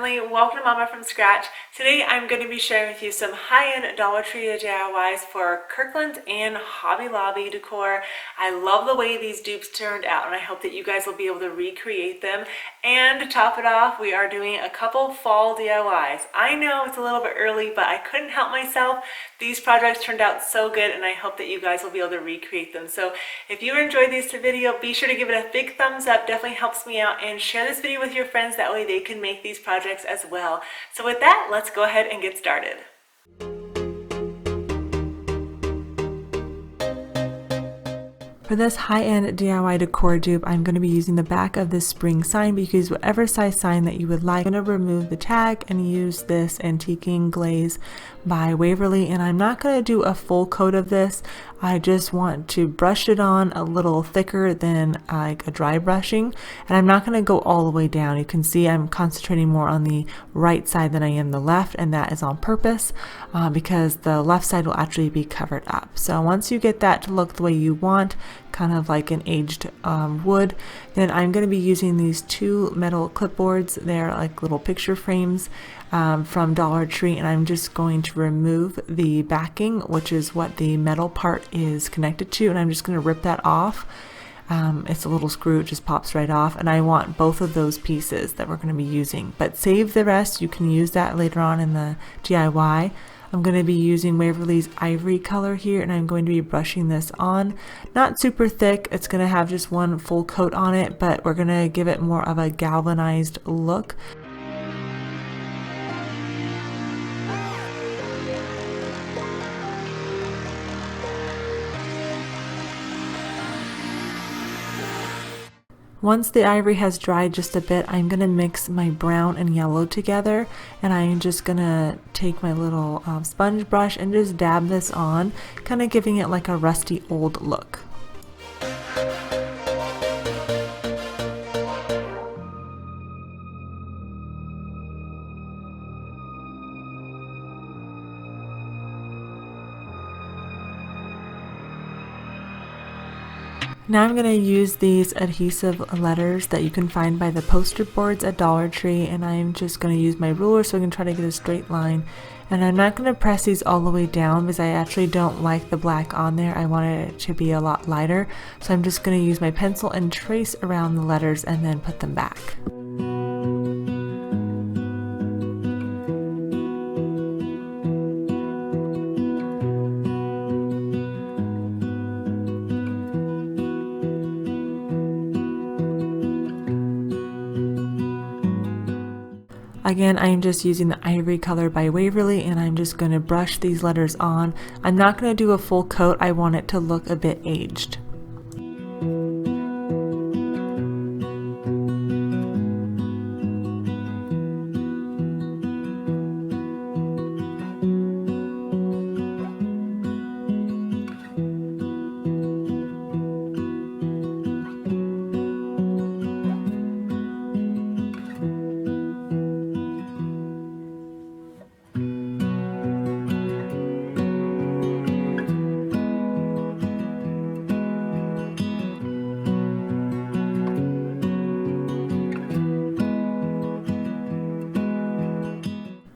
family, welcome to Mama from Scratch. Today I'm going to be sharing with you some high-end Dollar Tree DIYs for Kirklands and Hobby Lobby decor. I love the way these dupes turned out and I hope that you guys will be able to recreate them. And to top it off, we are doing a couple fall DIYs. I know it's a little bit early, but I couldn't help myself. These projects turned out so good and I hope that you guys will be able to recreate them. So if you enjoyed this video, be sure to give it a big thumbs up, definitely helps me out, and share this video with your friends, that way they can make these projects as well. So with that, let's go ahead and get started. For this high-end DIY decor dupe, I'm going to be using the back of this spring sign, but you can use whatever size sign that you would like. I'm going to remove the tag and use this Antiquing Glaze by Waverly, and I'm not going to do a full coat of this. I just want to brush it on a little thicker than like a dry brushing, and I'm not going to go all the way down. You can see I'm concentrating more on the right side than I am the left, and that is on purpose because the left side will actually be covered up. So once you get that to look the way you want, kind of like an aged wood, then I'm going to be using these two metal clipboards. They're like little picture frames from Dollar Tree, and I'm just going to remove the backing, which is what the metal part is connected to, and I'm just going to rip that off. It's a little screw, it just pops right off, and I want both of those pieces that we're going to be using, but save the rest. You can use that later on in the DIY. I'm going to be using Waverly's Ivory color here, and I'm going to be brushing this on. Not super thick, it's going to have just one full coat on it, but we're going to give it more of a galvanized look. Once the ivory has dried just a bit, I'm going to mix my brown and yellow together, and I'm just going to take my little sponge brush and just dab this on, kind of giving it like a rusty old look. Now I'm going to use these adhesive letters that you can find by the poster boards at Dollar Tree, and I'm just going to use my ruler so I can try to get a straight line. And I'm not going to press these all the way down because I actually don't like the black on there. I want it to be a lot lighter. So I'm just going to use my pencil and trace around the letters and then put them back. Again, I'm just using the Ivory color by Waverly, and I'm just going to brush these letters on. I'm not going to do a full coat. I want it to look a bit aged.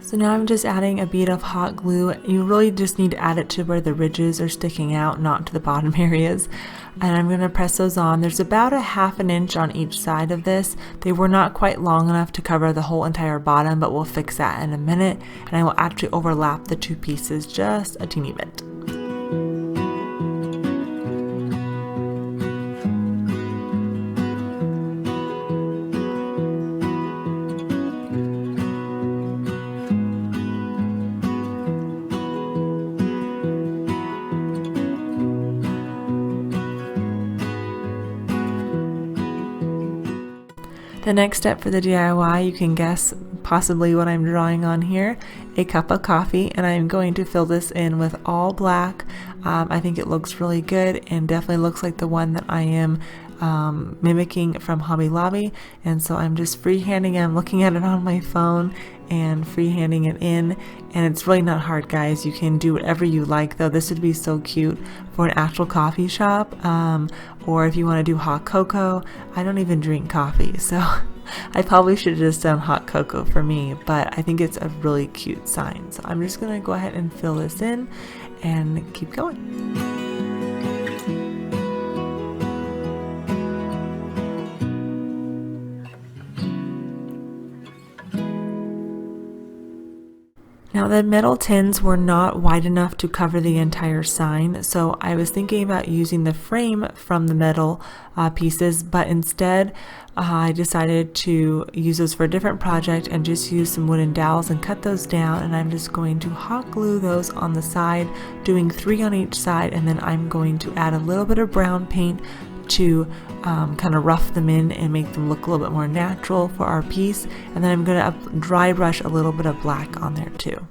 So now I'm just adding a bead of hot glue. You really just need to add it to where the ridges are sticking out, not to the bottom areas. And I'm going to press those on. There's about a ½ inch on each side of this. They were not quite long enough to cover the whole entire bottom, but we'll fix that in a minute. And I will actually overlap the two pieces just a teeny bit. The next step for the DIY, you can guess possibly what I'm drawing on here, a cup of coffee, and I'm going to fill this in with all black. I think it looks really good and definitely looks like the one that I am mimicking from Hobby Lobby, and so I'm just freehanding it. I'm looking at it on my phone and freehanding it in, and it's really not hard, guys. You can do whatever you like, though. This would be so cute for an actual coffee shop, or if you want to do hot cocoa. I don't even drink coffee, so I probably should have just done hot cocoa for me, but I think it's a really cute sign. So I'm just gonna go ahead and fill this in and keep going. Now the metal tins were not wide enough to cover the entire sign, so I was thinking about using the frame from the metal pieces, but instead I decided to use those for a different project and just use some wooden dowels and cut those down, and I'm just going to hot glue those on the side, doing 3 on each side, and then I'm going to add a little bit of brown paint to kind of rough them in and make them look a little bit more natural for our piece. And then I'm going to dry brush a little bit of black on there too.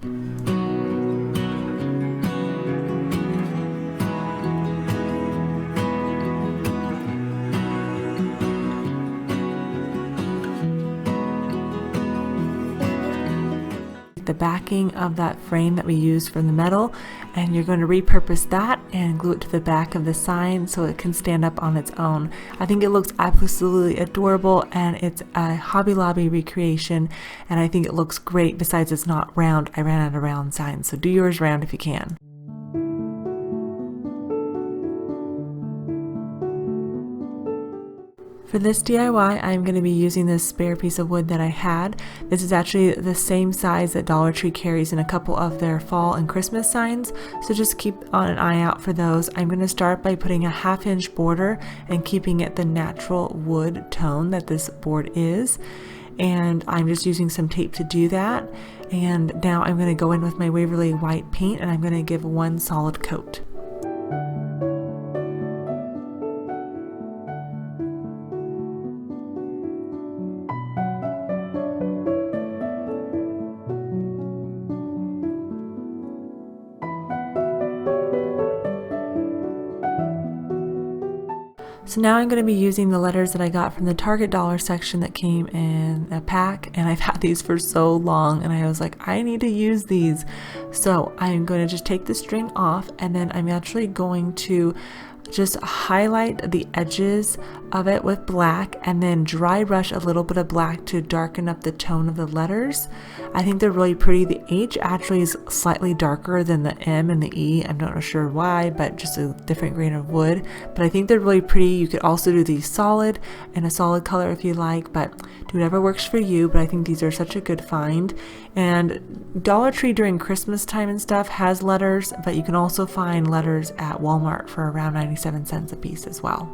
The backing of that frame that we used from the metal, and you're going to repurpose that and glue it to the back of the sign so it can stand up on its own. I think it looks absolutely adorable, and it's a Hobby Lobby recreation, and I think it looks great. Besides, it's not round. I ran out of round signs, so do yours round if you can. For this DIY, I'm going to be using this spare piece of wood that I had. This is actually the same size that Dollar Tree carries in a couple of their fall and Christmas signs, so just keep on an eye out for those. I'm going to start by putting a 1/2 inch border and keeping it the natural wood tone that this board is. And I'm just using some tape to do that. And now I'm going to go in with my Waverly white paint, and I'm going to give one solid coat. So now I'm going to be using the letters that I got from the Target dollar section that came in a pack, and I've had these for so long and I was like, I need to use these. So I'm going to just take the string off, and then I'm actually going to just highlight the edges of it with black and then dry brush a little bit of black to darken up the tone of the letters. I think they're really pretty. The H actually is slightly darker than the M and the E. I'm not sure why, but just a different grain of wood. But I think they're really pretty. You could also do these solid and a solid color if you like, but do whatever works for you. But I think these are such a good find. And Dollar Tree during Christmas time and stuff has letters, but you can also find letters at Walmart for around 97 cents a piece as well.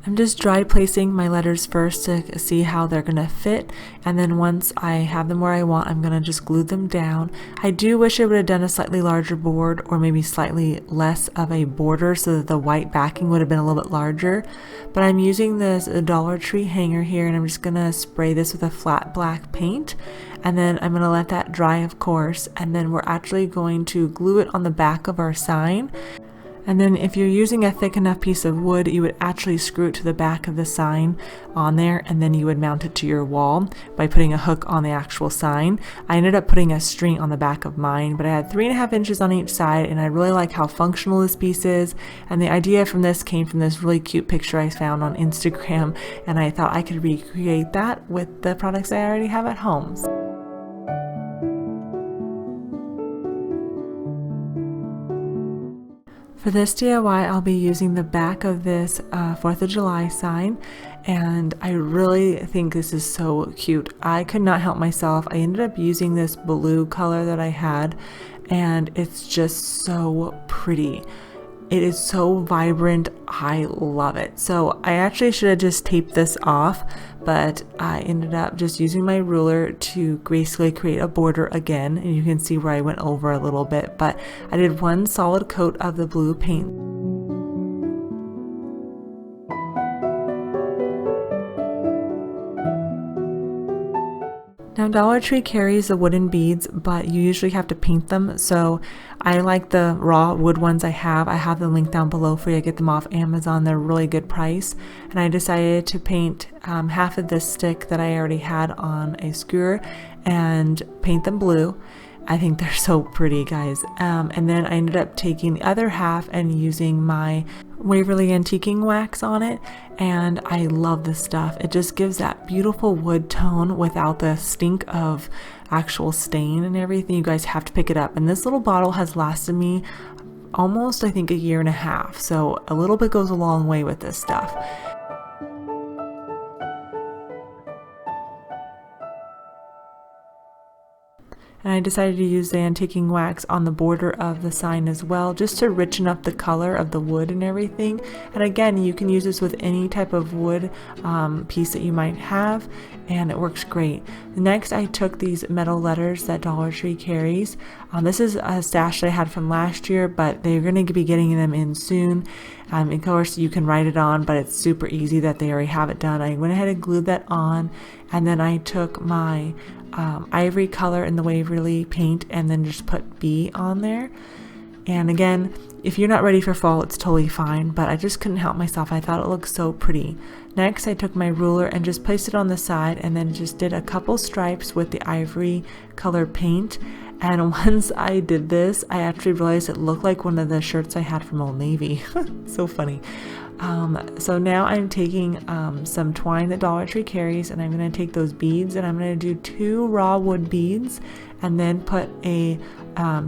I'm just dry placing my letters first to see how they're gonna fit, and then once I have them where I want, I'm gonna just glue them down. I do wish I would have done a slightly larger board, or maybe slightly less of a border so that the white backing would have been a little bit larger, but I'm using this Dollar Tree hanger here, and I'm just gonna spray this with a flat black paint, and then I'm gonna let that dry, of course, and then we're actually going to glue it on the back of our sign. And then if you're using a thick enough piece of wood, you would actually screw it to the back of the sign on there, and then you would mount it to your wall by putting a hook on the actual sign. I ended up putting a string on the back of mine, but I had 3.5 inches on each side, and I really like how functional this piece is. And the idea from this came from this really cute picture I found on Instagram, and I thought I could recreate that with the products I already have at home. For this DIY, I'll be using the back of this 4th of July sign, and I really think this is so cute. I could not help myself. I ended up using this blue color that I had, and it's just so pretty. It is so vibrant. I love it. So I actually should have just taped this off, but I ended up just using my ruler to basically create a border again, and you can see where I went over a little bit, but I did one solid coat of the blue paint. Now Dollar Tree carries the wooden beads, but you usually have to paint them, so I like the raw wood ones I have. I have the link down below for you. I get them off Amazon. They're a really good price, and I decided to paint half of this stick that I already had on a skewer and paint them blue. I think they're so pretty, guys. And then I ended up taking the other half and using my Waverly antiquing wax on it, and I love this stuff. It just gives that beautiful wood tone without the stink of actual stain and everything. You guys have to pick it up. And this little bottle has lasted me almost, I think, a year and a half. So a little bit goes a long way with this stuff. And I decided to use the antiquing wax on the border of the sign as well, just to richen up the color of the wood and everything. And again, you can use this with any type of wood piece that you might have, and it works great. Next, I took these metal letters that Dollar Tree carries. This is a stash that I had from last year, but they're going to be getting them in soon. Of course, you can write it on, but it's super easy that they already have it done. I went ahead and glued that on, and then I took my ivory color in the Waverly paint and then just put B on there. And again, if you're not ready for fall, it's totally fine, but I just couldn't help myself. I thought it looked so pretty. Next, I took my ruler and just placed it on the side and then just did a couple stripes with the ivory color paint. And once I did this, I actually realized it looked like one of the shirts I had from Old Navy. So funny. So now I'm taking some twine that Dollar Tree carries, and I'm going to take those beads and I'm going to do 2 raw wood beads and then put a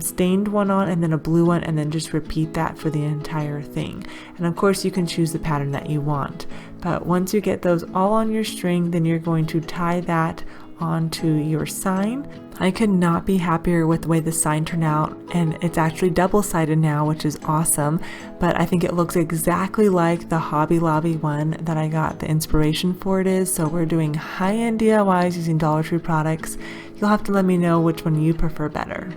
stained one on and then a blue one, and then just repeat that for the entire thing. And of course you can choose the pattern that you want, but once you get those all on your string, then you're going to tie that onto your sign. I could not be happier with the way the sign turned out, and it's actually double-sided now, which is awesome, but I think it looks exactly like the Hobby Lobby one that I got the inspiration for it is. So we're doing high-end DIYs using Dollar Tree products. You'll have to let me know which one you prefer better.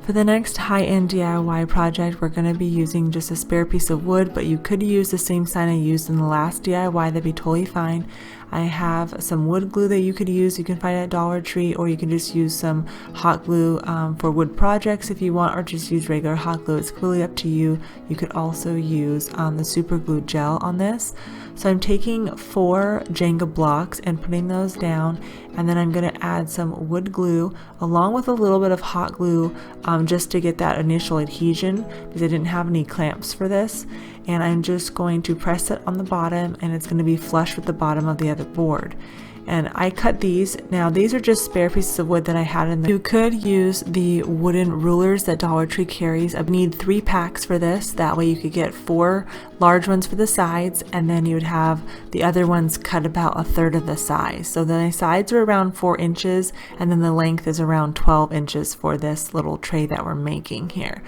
For the next high-end DIY project, we're going to be using just a spare piece of wood, but you could use the same sign I used in the last DIY, that'd be totally fine. I have some wood glue that you could use. You can find at Dollar Tree, or you can just use some hot glue for wood projects if you want, or just use regular hot glue. It's completely up to you. You could also use the super glue gel on this. So I'm taking 4 Jenga blocks and putting those down, and then I'm going to add some wood glue along with a little bit of hot glue just to get that initial adhesion, because I didn't have any clamps for this. And I'm just going to press it on the bottom, and it's going to be flush with the bottom of the other board. And I cut these. Now these are just spare pieces of wood that I had in there. You could use the wooden rulers that Dollar Tree carries. I need 3 packs for this. That way you could get 4 large ones for the sides, and then you would have the other ones cut about 1/3 of the size. So the sides are around 4 inches, and then the length is around 12 inches for this little tray that we're making here.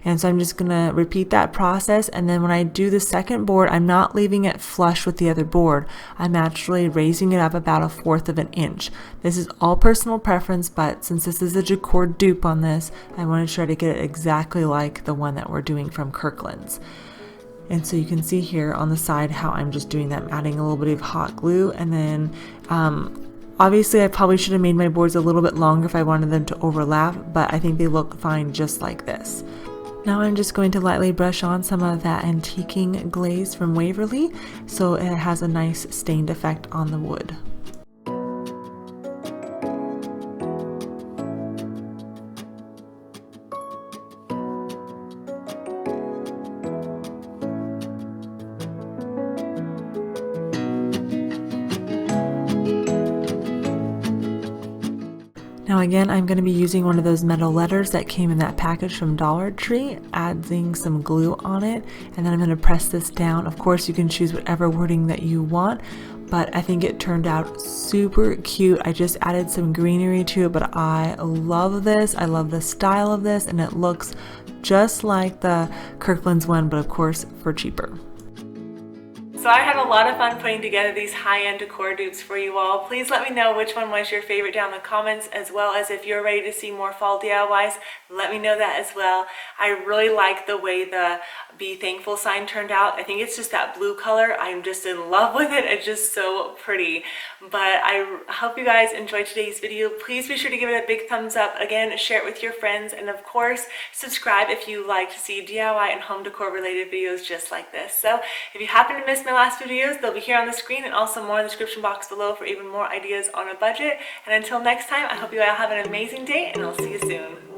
And so I'm just gonna repeat that process, and then when I do the second board, I'm not leaving it flush with the other board. I'm actually raising it up about 1/4 of an inch. This is all personal preference, but since this is a Decor dupe on this, I want to try to get it exactly like the one that we're doing from Kirklands. And so you can see here on the side how I'm just doing that. I'm adding a little bit of hot glue, and then obviously I probably should have made my boards a little bit longer if I wanted them to overlap, but I think they look fine just like this. Now I'm just going to lightly brush on some of that antiquing glaze from Waverly so it has a nice stained effect on the wood. Now again, I'm going to be using one of those metal letters that came in that package from Dollar Tree, adding some glue on it, and then I'm going to press this down. Of course, you can choose whatever wording that you want, but I think it turned out super cute. I just added some greenery to it, but I love this. I love the style of this, and it looks just like the Kirklands one, but of course for cheaper. So I had a lot of fun putting together these high-end decor dupes for you all. Please let me know which one was your favorite down in the comments, as well as if you're ready to see more fall DIYs, let me know that as well. I really like the way the Be Thankful sign turned out. I think it's just that blue color. I'm just in love with it. It's just so pretty. But I hope you guys enjoyed today's video. Please be sure to give it a big thumbs up. Again, share it with your friends, and of course, subscribe if you like to see DIY and home decor related videos just like this. So if you happen to miss my last videos, they'll be here on the screen and also more in the description box below for even more ideas on a budget. And until next time, I hope you all have an amazing day, and I'll see you soon.